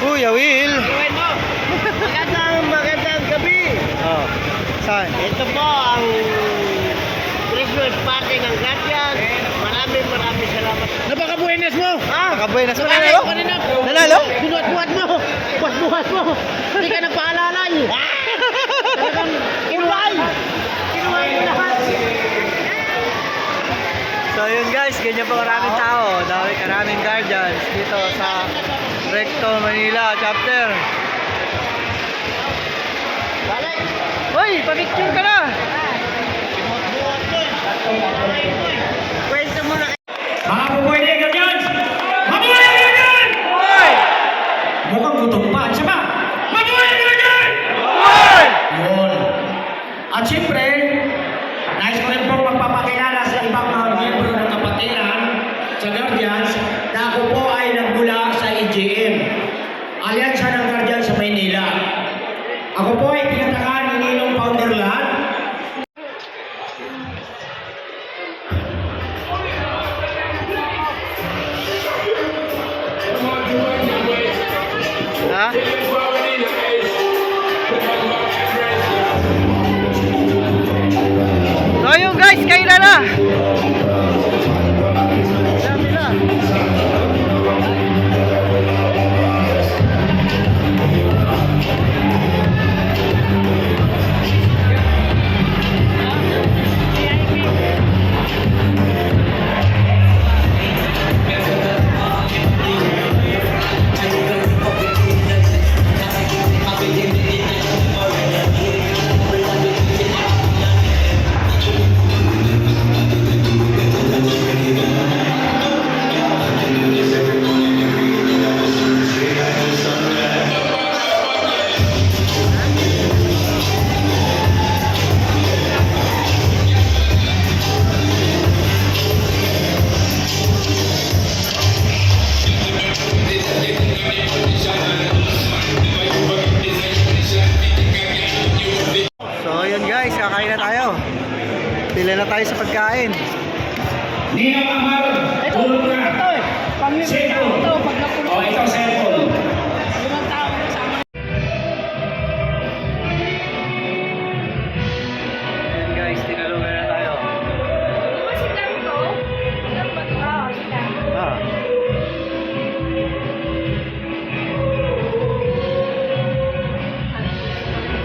Kuya Will. Magandang gabi. Oh. Saan? Ito po ang Christmas party ng Guardian. Maraming salamat. Napaka-buenas mo. Ah, Napaka-buenas mo. Nanalo? Nanalo? Binuhat-buhat mo. Buhat-buhat mo. Hindi ka nagpaalalay. Talagang kinuhay. Kinuhay mo lahat. So yun guys, ganyan pa maraming tao. Maraming guardians dito sa Recto, Manila chapter. Balik. Hoy, pa-picture ka na. Kwento mo na. Mga bubuhay na yung ganyan! Mabuhay ang ganyan! Hoy! Mukhang gutom pa. Isa pa! Mabuhay ang ganyan! Hoy! Yun. At siyempre, nais ko rin pong magpapakilala sa ibang mga miyembro ng kapatiran sa Guardians na ako po ay nagmula sa EGM, Alyansa ng Guardians sa Maynila. Ako po ay tinatakan ni Ninong Founderland. Ha? So yun guys, kailan na? Dami na. So yun guys, kakain na tayo. Pila na tayo sa pagkain. Ninong Amar, tulog na. Cellphone. O, ito cellphone. Yun guys, tinulungan na tayo. Ah.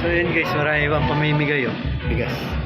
So yun guys, marami pang pamimigay oh. Bigas.